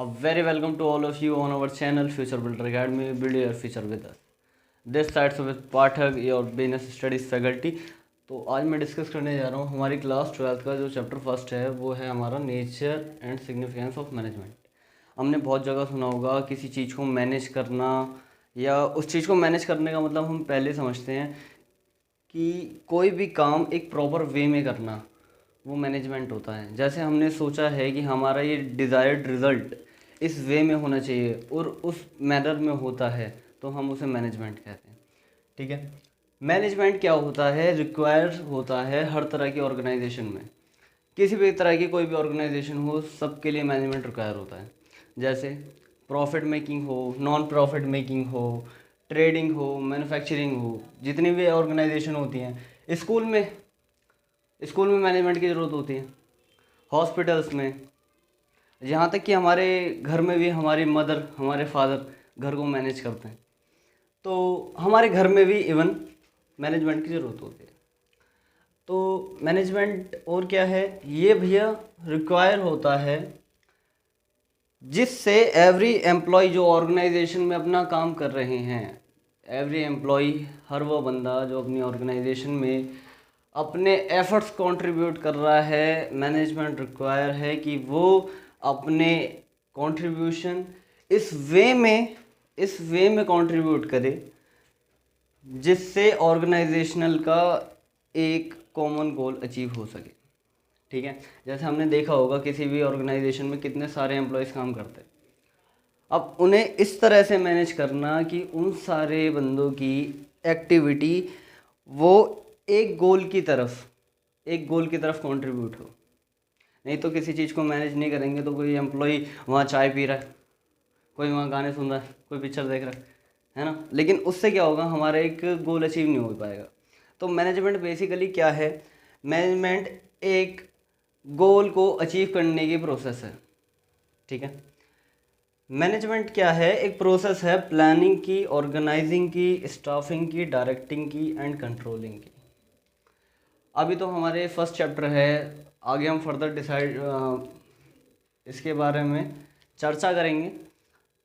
A very welcome to all of you on our channel Future Builder Academy. Build your future with us. This side से पाठक और business studies faculty. तो आज मैं discuss करने जा रहा हूँ हमारी क्लास 12th का जो चैप्टर फर्स्ट है वो है हमारा nature and significance of management. हमने बहुत जगह सुना होगा किसी चीज़ को मैनेज करना या उस चीज़ को मैनेज करने का मतलब हम पहले समझते हैं कि कोई भी काम एक प्रॉपर वे में करना, वो मैनेजमेंट होता है। जैसे हमने सोचा है कि हमारा ये डिज़ायर्ड रिज़ल्ट इस वे में होना चाहिए और उस मैनर में होता है तो हम उसे मैनेजमेंट कहते हैं। ठीक है, मैनेजमेंट क्या होता है? रिक्वायर होता है हर तरह की ऑर्गेनाइजेशन में। किसी भी तरह की कोई भी ऑर्गेनाइजेशन हो, सबके लिए मैनेजमेंट रिक्वायर होता है। जैसे प्रॉफिट मेकिंग हो, नॉन प्रॉफिट मेकिंग हो, ट्रेडिंग हो, मैन्युफैक्चरिंग हो, जितनी भी ऑर्गेनाइजेशन होती हैं। स्कूल में मैनेजमेंट की ज़रूरत होती है, हॉस्पिटल्स में, यहाँ तक कि हमारे घर में भी हमारी मदर हमारे फादर घर को मैनेज करते हैं। तो हमारे घर में भी इवन मैनेजमेंट की ज़रूरत होती है। तो मैनेजमेंट और क्या है ये भैया? रिक्वायर होता है जिससे एवरी एम्प्लॉय जो ऑर्गेनाइजेशन में अपना काम कर रहे हैं, एवरी एम्प्लॉय, हर वो बंदा जो अपनी ऑर्गेनाइजेशन में अपने एफर्ट्स कंट्रीब्यूट कर रहा है, मैनेजमेंट रिक्वायर है कि वो अपने कंट्रीब्यूशन इस वे में कंट्रीब्यूट करे जिससे ऑर्गेनाइजेशनल का एक कॉमन गोल अचीव हो सके। ठीक है, जैसे हमने देखा होगा किसी भी ऑर्गेनाइजेशन में कितने सारे एम्प्लॉयज़ काम करते हैं। अब उन्हें इस तरह से मैनेज करना कि उन सारे बंदों की एक्टिविटी वो एक गोल की तरफ कंट्रीब्यूट हो। नहीं तो किसी चीज़ को मैनेज नहीं करेंगे तो कोई एम्प्लॉय वहाँ चाय पी रहा है, कोई वहाँ गाने सुन रहा है, कोई पिक्चर देख रहा है ना, लेकिन उससे क्या होगा? हमारा एक गोल अचीव नहीं हो पाएगा। तो मैनेजमेंट बेसिकली क्या है? मैनेजमेंट एक गोल को अचीव करने की प्रोसेस है। ठीक है, मैनेजमेंट क्या है? एक प्रोसेस है प्लानिंग की, ऑर्गेनाइजिंग की, स्टाफिंग की, डायरेक्टिंग की एंड कंट्रोलिंग की। अभी तो हमारे फर्स्ट चैप्टर है, आगे हम फर्दर डिसाइड इसके बारे में चर्चा करेंगे।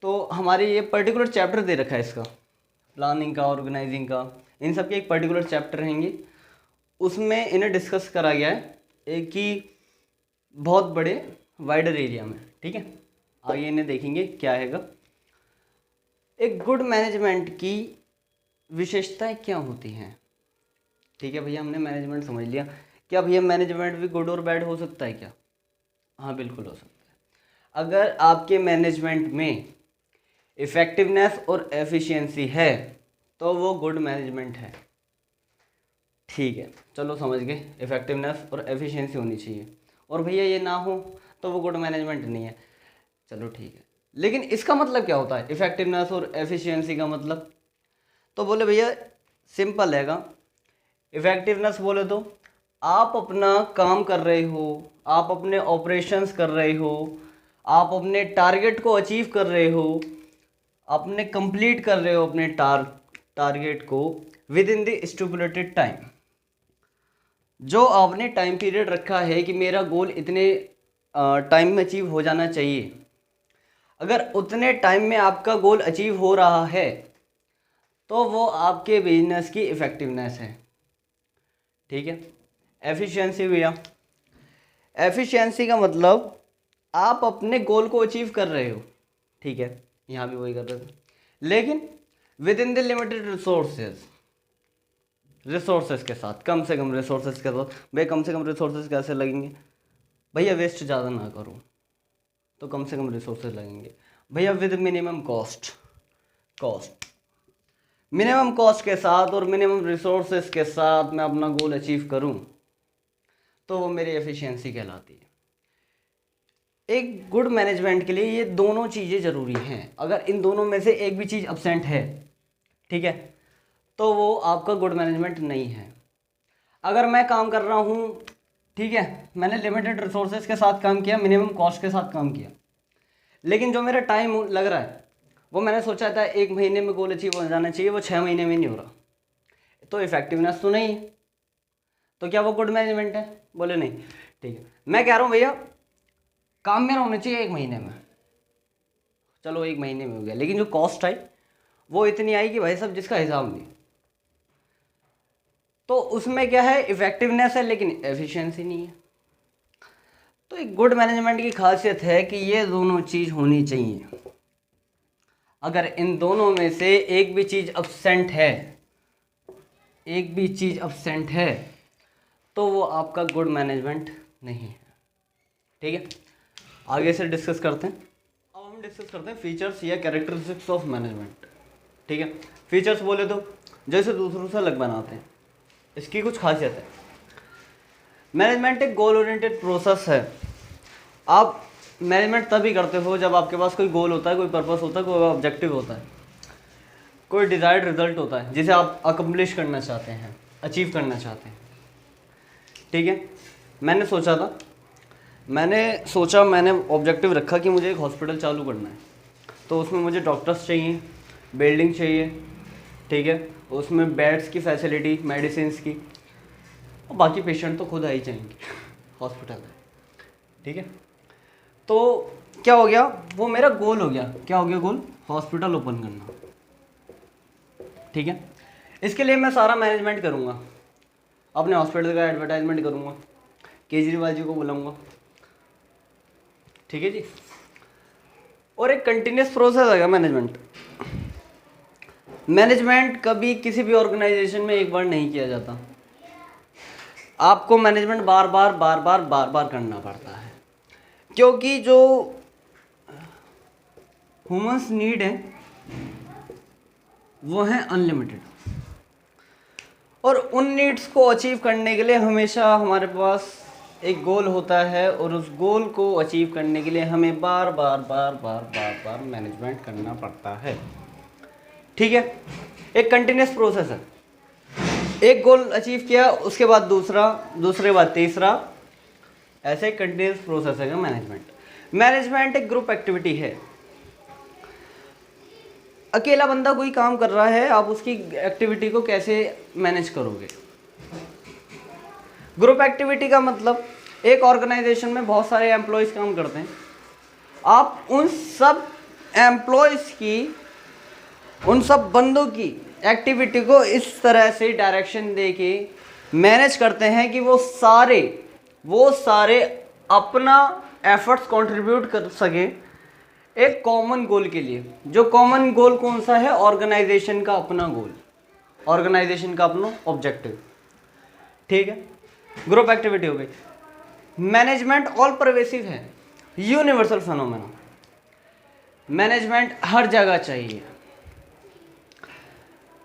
तो हमारे ये पर्टिकुलर चैप्टर दे रखा है इसका, प्लानिंग का, ऑर्गेनाइजिंग का, इन सब के एक पर्टिकुलर चैप्टर रहेंगे। उसमें इन्हें डिस्कस करा गया है एक ही बहुत बड़े वाइडर एरिया में। ठीक है, आगे इन्हें देखेंगे क्या हैगा। एक गुड मैनेजमेंट की विशेषताएं क्या होती हैं? ठीक है भैया, हमने मैनेजमेंट समझ लिया। क्या भैया मैनेजमेंट भी गुड और बैड हो सकता है क्या? हाँ, बिल्कुल हो सकता है। अगर आपके मैनेजमेंट में इफ़ेक्टिवनेस और एफिशिएंसी है तो वो गुड मैनेजमेंट है। ठीक है, चलो समझ गए, इफ़ेक्टिवनेस और एफिशिएंसी होनी चाहिए। और भैया ये ना हो तो वो गुड मैनेजमेंट नहीं है। चलो ठीक है, लेकिन इसका मतलब क्या होता है इफ़ेक्टिवनेस और एफिशिएंसी का मतलब? तो बोले भैया सिंपल हैगा। इफ़ेक्टिवनेस बोले तो आप अपना काम कर रहे हो, आप अपने ऑपरेशंस कर रहे हो, आप अपने टारगेट को अचीव कर रहे हो, अपने कंप्लीट कर रहे हो अपने टारगेट को with in the stipulated time. जो आपने टाइम पीरियड रखा है कि मेरा गोल इतने टाइम में अचीव हो जाना चाहिए, अगर उतने टाइम में आपका गोल अचीव हो रहा है तो वो आपके बिजनेस की इफ़ेक्टिवनेस है। ठीक है, एफिशिएंसी भैया, एफिशिएंसी का मतलब आप अपने गोल को अचीव कर रहे हो। ठीक है, यहाँ भी वही कर रहे थे, लेकिन with in the limited resources के साथ, कम से कम रिसोर्सेज के साथ। भाई कम से कम रिसोर्सेज कैसे लगेंगे? भैया वेस्ट ज़्यादा ना करो तो कम से कम रिसोर्सेज लगेंगे। भैया with minimum cost minimum cost के साथ और मिनिमम रिसोर्सेज के साथ मैं अपना गोल अचीव करूं तो वो मेरी एफिशिएंसी कहलाती है। एक गुड मैनेजमेंट के लिए ये दोनों चीज़ें ज़रूरी हैं। अगर इन दोनों में से एक भी चीज़ अब्सेंट है, ठीक है, तो वो आपका गुड मैनेजमेंट नहीं है। अगर मैं काम कर रहा हूँ, ठीक है, मैंने लिमिटेड रिसोर्सेज के साथ काम किया, मिनिमम कॉस्ट के साथ काम किया, लेकिन जो मेरा टाइम लग रहा है वो मैंने सोचा था 1 महीने में गोल अचीव हो जाना चाहिए, वो 6 महीने में नहीं हो रहा, तो इफेक्टिवनेस तो नहीं है। तो क्या वो गुड मैनेजमेंट है? बोले नहीं। ठीक है, मैं कह रहा हूँ भैया काम मेरा होना चाहिए 1 महीने में, चलो 1 महीने में हो गया, लेकिन जो कॉस्ट आई वो इतनी आई कि भाई साहब जिसका हिसाब नहीं। तो उसमें क्या है, इफेक्टिवनेस है लेकिन एफिशिएंसी नहीं है। तो एक गुड मैनेजमेंट की खासियत है कि ये दोनों चीज़ होनी चाहिए। अगर इन दोनों में से एक भी चीज़ अब्सेंट है, तो वो आपका गुड मैनेजमेंट नहीं है। ठीक है, आगे से डिस्कस करते हैं। अब हम डिस्कस करते हैं फीचर्स या कैरेक्टरिस्टिक्स ऑफ मैनेजमेंट। ठीक है, फीचर्स बोले तो जैसे दूसरों से अलग बनाते हैं, इसकी कुछ खासियत है। मैनेजमेंट एक गोल ओरिएंटेड प्रोसेस है। आप मैनेजमेंट तभी करते हो जब आपके पास कोई गोल होता है, कोई पर्पस होता है, कोई ऑब्जेक्टिव होता है, कोई डिजायर्ड रिजल्ट होता है जिसे आप अकम्प्लिश करना चाहते हैं, अचीव करना चाहते हैं। ठीक है, मैंने ऑब्जेक्टिव रखा कि मुझे एक हॉस्पिटल चालू करना है, तो उसमें मुझे डॉक्टर्स चाहिए, बिल्डिंग चाहिए, ठीक है, उसमें बेड्स की फैसिलिटी, मेडिसिन की, और बाकी पेशेंट तो खुद आ ही जाएंगे हॉस्पिटल में। ठीक है, तो क्या हो गया, वो मेरा गोल हो गया। क्या हो गया गोल? हॉस्पिटल ओपन करना। ठीक है, इसके लिए मैं सारा मैनेजमेंट करूँगा, अपने हॉस्पिटल का एडवर्टाइजमेंट करूँगा, केजरीवाल जी को बुलाऊँगा। ठीक है जी, और एक कंटिन्यूस प्रोसेस है मैनेजमेंट कभी किसी भी ऑर्गेनाइजेशन में एक बार नहीं किया जाता। आपको मैनेजमेंट बार बार करना पड़ता है, क्योंकि जो ह्यूमंस नीड है वो है अनलिमिटेड, और उन नीड्स को अचीव करने के लिए हमेशा हमारे पास एक गोल होता है, और उस गोल को अचीव करने के लिए हमें बार बार मैनेजमेंट करना पड़ता है। ठीक है, एक कंटिन्यूस प्रोसेस है। एक गोल अचीव किया, उसके बाद दूसरे बाद तीसरा, ऐसे कंटिन्यूस प्रोसेस है मैनेजमेंट एक ग्रुप एक्टिविटी है। अकेला बंदा कोई काम कर रहा है, आप उसकी एक्टिविटी को कैसे मैनेज करोगे? ग्रुप एक्टिविटी का मतलब एक ऑर्गेनाइजेशन में बहुत सारे एम्प्लॉयज़ काम करते हैं, आप उन सब एम्प्लॉयज़ की, उन सब बंदों की एक्टिविटी को इस तरह से डायरेक्शन दे के मैनेज करते हैं कि वो सारे अपना एफर्ट्स कंट्रीब्यूट कर सके एक कॉमन गोल के लिए। जो कॉमन गोल कौन सा है? ऑर्गेनाइजेशन का अपना गोल, ऑर्गेनाइजेशन का अपना ऑब्जेक्टिव। ठीक है, ग्रुप एक्टिविटी हो गई। मैनेजमेंट ऑल परवेसिव है, यूनिवर्सल फिनोमेना। मैनेजमेंट हर जगह चाहिए,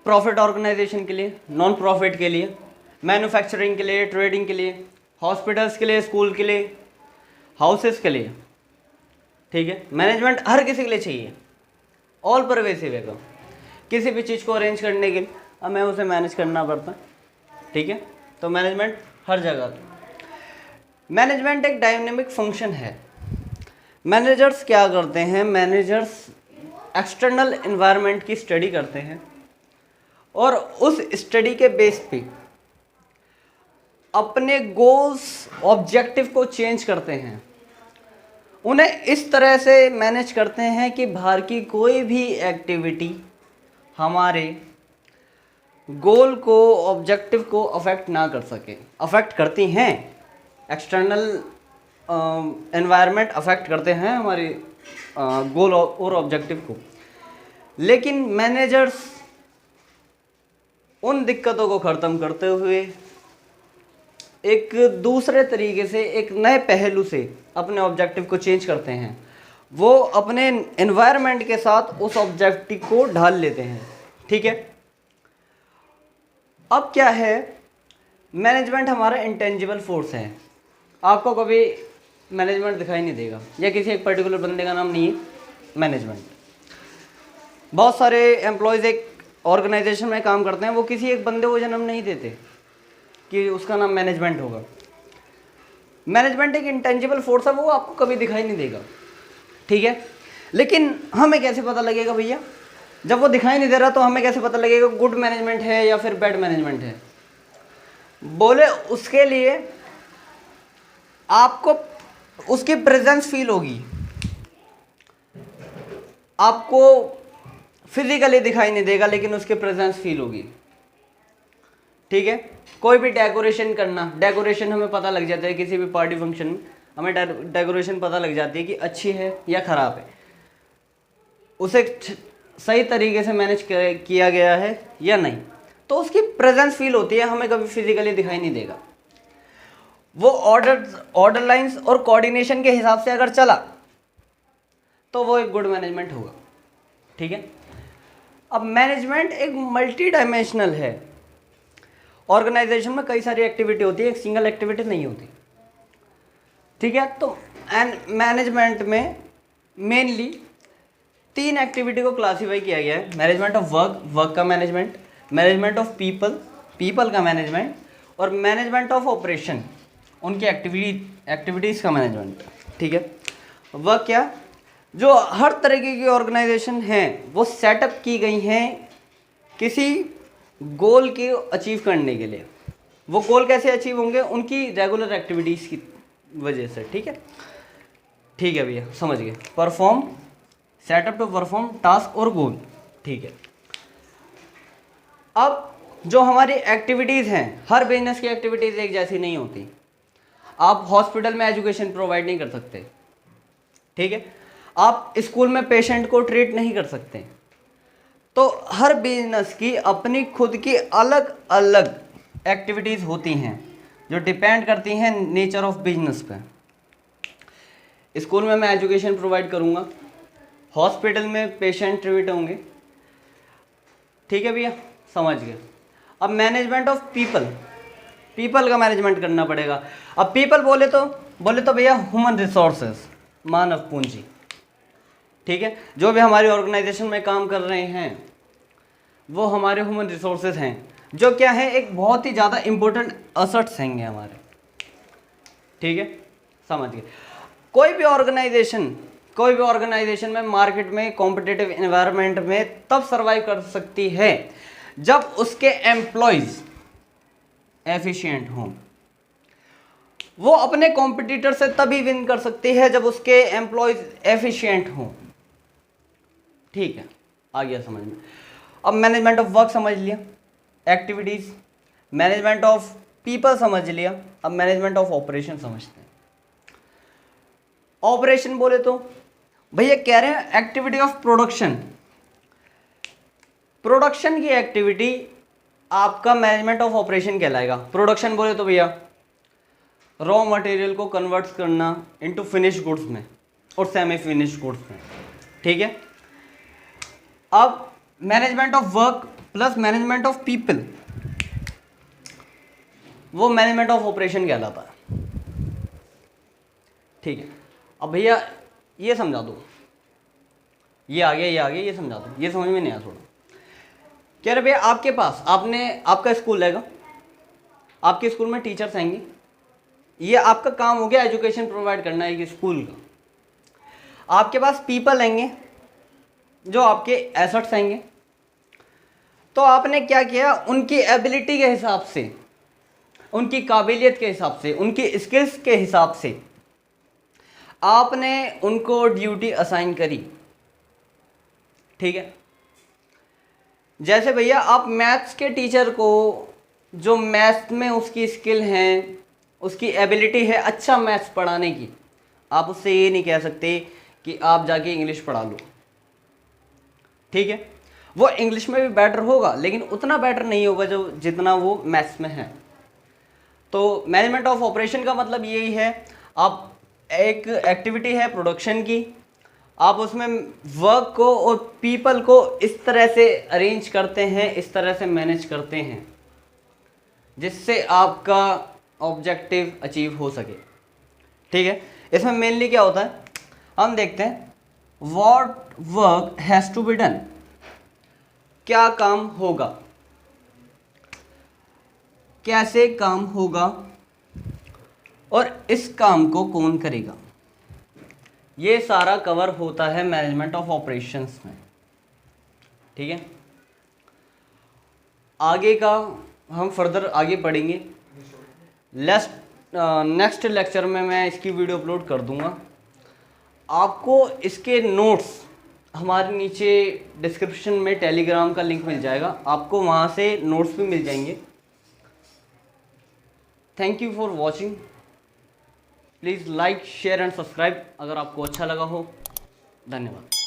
प्रॉफिट ऑर्गेनाइजेशन के लिए, नॉन प्रॉफिट के लिए, मैन्युफैक्चरिंग के लिए, ट्रेडिंग के लिए, हॉस्पिटल्स के लिए, स्कूल के लिए, हाउसेस के लिए। ठीक है, मैनेजमेंट हर किसी के लिए चाहिए, ऑल परवेसिव है। किसी भी चीज़ को अरेंज करने के लिए हमें उसे मैनेज करना पड़ता है। ठीक है, तो मैनेजमेंट हर जगह। मैनेजमेंट एक डायनेमिक फंक्शन है। मैनेजर्स क्या करते हैं? मैनेजर्स एक्सटर्नल एनवायरनमेंट की स्टडी करते हैं, और उस स्टडी के बेस पे अपने गोल्स, ऑब्जेक्टिव को चेंज करते हैं। उन्हें इस तरह से मैनेज करते हैं कि बाहर की कोई भी एक्टिविटी हमारे गोल को, ऑब्जेक्टिव को अफेक्ट ना कर सके। अफेक्ट करती हैं, एक्सटर्नल एनवायरनमेंट अफेक्ट करते हैं हमारे गोल और ऑब्जेक्टिव को, लेकिन मैनेजर्स उन दिक्कतों को ख़त्म करते हुए एक दूसरे तरीके से, एक नए पहलू से अपने ऑब्जेक्टिव को चेंज करते हैं। वो अपने एनवायरनमेंट के साथ उस ऑब्जेक्टिव को ढाल लेते हैं। ठीक है, अब क्या है, मैनेजमेंट हमारा इंटेंजिबल फोर्स है। आपको कभी मैनेजमेंट दिखाई नहीं देगा, या किसी एक पर्टिकुलर बंदे का नाम नहीं है मैनेजमेंट। बहुत सारे एम्प्लॉयज़ एक ऑर्गेनाइजेशन में काम करते हैं, वो किसी एक बंदे को जन्म नहीं देते कि उसका नाम मैनेजमेंट होगा। मैनेजमेंट एक इंटेंजिबल फोर्स है, वो आपको कभी दिखाई नहीं देगा। ठीक है, लेकिन हमें कैसे पता लगेगा भैया? जब वो दिखाई नहीं दे रहा तो हमें कैसे पता लगेगा गुड मैनेजमेंट है या फिर बैड मैनेजमेंट है? बोले उसके लिए आपको उसकी प्रेजेंस फील होगी। आपको फिजिकली दिखाई नहीं देगा लेकिन उसके प्रेजेंस फील होगी। ठीक है, कोई भी डेकोरेशन करना, डेकोरेशन हमें पता लग जाता है किसी भी पार्टी फंक्शन में, हमें डेकोरेशन पता लग जाती है कि अच्छी है या ख़राब है, उसे सही तरीके से मैनेज किया गया है या नहीं, तो उसकी प्रेजेंस फील होती है, हमें कभी फिजिकली दिखाई नहीं देगा। वो ऑर्डर लाइंस और कोऑर्डिनेशन के हिसाब से अगर चला तो वो एक गुड मैनेजमेंट होगा। ठीक है, अब मैनेजमेंट एक मल्टी डायमेंशनल है। ऑर्गेनाइजेशन में कई सारी एक्टिविटी होती है, एक सिंगल एक्टिविटी नहीं होती। ठीक है, तो मैनेजमेंट में मेनली 3 एक्टिविटी को क्लासीफाई किया गया है। मैनेजमेंट ऑफ वर्क, वर्क का management, management of people, people का मैनेजमेंट, और मैनेजमेंट ऑफ ऑपरेशन, उनकी एक्टिविटीज़ का मैनेजमेंट। ठीक है, वर्क क्या, जो हर तरीके की ऑर्गेनाइजेशन हैं वो सेटअप की गई हैं किसी गोल के अचीव करने के लिए। वो गोल कैसे अचीव होंगे, उनकी रेगुलर एक्टिविटीज़ की वजह से। ठीक है, ठीक है भैया, समझ गए। Perform, setup to perform task और गोल। ठीक है, अब जो हमारी एक्टिविटीज़ हैं, हर बिजनेस की एक्टिविटीज़ एक जैसी नहीं होती। आप हॉस्पिटल में एजुकेशन प्रोवाइड नहीं कर सकते। ठीक है, आप स्कूल में पेशेंट को ट्रीट नहीं कर सकते। तो हर बिजनेस की अपनी खुद की अलग अलग एक्टिविटीज़ होती हैं जो डिपेंड करती हैं नेचर ऑफ बिजनेस पे। स्कूल में मैं एजुकेशन प्रोवाइड करूँगा, हॉस्पिटल में पेशेंट ट्रीट होंगे। ठीक है भैया, समझ गए। अब मैनेजमेंट ऑफ पीपल, पीपल का मैनेजमेंट करना पड़ेगा। अब पीपल बोले तो भैया ह्यूमन रिसोर्सेज, मानव पूंजी। ठीक है, जो भी हमारी ऑर्गेनाइजेशन में काम कर रहे हैं वो हमारे ह्यूमन रिसोर्सेज हैं, जो क्या है, एक बहुत ही ज़्यादा इम्पोर्टेंट असेट्स हैं हमारे। ठीक है, समझ गए। कोई भी ऑर्गेनाइजेशन में मार्केट में कॉम्पिटिटिव एनवायरनमेंट में तब सर्वाइव कर सकती है जब उसके एम्प्लॉयज एफिशिएंट हों। वो अपने कॉम्पिटिटर से तभी विन कर सकती है जब उसके एम्प्लॉयज एफिशिएंट हों। ठीक है, आ गया समझ में। अब मैनेजमेंट ऑफ वर्क समझ लिया, एक्टिविटीज, मैनेजमेंट ऑफ पीपल समझ लिया। अब मैनेजमेंट ऑफ ऑपरेशन समझते हैं। ऑपरेशन बोले तो भैया कह रहे हैं एक्टिविटी ऑफ प्रोडक्शन। प्रोडक्शन की एक्टिविटी आपका मैनेजमेंट ऑफ ऑपरेशन कहलाएगा। प्रोडक्शन बोले तो भैया रॉ मटेरियल को कन्वर्ट करना इनटू फिनिश गुड्स में और सेमी फिनिश गुड्स में। ठीक है, अब management of work plus management of people, वो मैनेजमेंट ऑफ ऑपरेशन कहलाता है। ठीक है, अब भैया ये समझा दो, ये आ गया, ये समझा दो, ये समझ में नहीं आया थोड़ा। कह रहे भैया आपके पास आपका स्कूल रहेगा, आपके स्कूल में टीचर्स आएंगे, ये आपका काम हो गया एजुकेशन प्रोवाइड करना है स्कूल का। आपके पास पीपल आएंगे जो आपके एसेट्स आएंगे। तो आपने क्या किया, उनकी एबिलिटी के हिसाब से, उनकी काबिलियत के हिसाब से, उनकी स्किल्स के हिसाब से आपने उनको ड्यूटी असाइन करी। ठीक है, जैसे भैया आप मैथ्स के टीचर को, जो मैथ्स में उसकी स्किल है, उसकी एबिलिटी है अच्छा मैथ्स पढ़ाने की, आप उससे ये नहीं कह सकते कि आप जाके इंग्लिश पढ़ा लो। ठीक है, वो इंग्लिश में भी बेटर होगा लेकिन उतना बेटर नहीं होगा जो जितना वो मैथ्स में है। तो मैनेजमेंट ऑफ ऑपरेशन का मतलब यही है, आप एक एक्टिविटी है प्रोडक्शन की, आप उसमें वर्क को और पीपल को इस तरह से अरेंज करते हैं, इस तरह से मैनेज करते हैं जिससे आपका ऑब्जेक्टिव अचीव हो सके। ठीक है, इसमें मेनली क्या होता है, हम देखते हैं what work has to be done, क्या काम होगा, कैसे काम होगा और इस काम को कौन करेगा, ये सारा कवर होता है मैनेजमेंट ऑफ ऑपरेशंस में। ठीक है, आगे का हम फर्दर आगे पढ़ेंगे। नेक्स्ट लेक्चर में मैं इसकी वीडियो अपलोड कर दूंगा। आपको इसके नोट्स हमारे नीचे डिस्क्रिप्शन में टेलीग्राम का लिंक मिल जाएगा, आपको वहाँ से नोट्स भी मिल जाएंगे। Thank you for watching. Please like share and subscribe अगर आपको अच्छा लगा हो। धन्यवाद।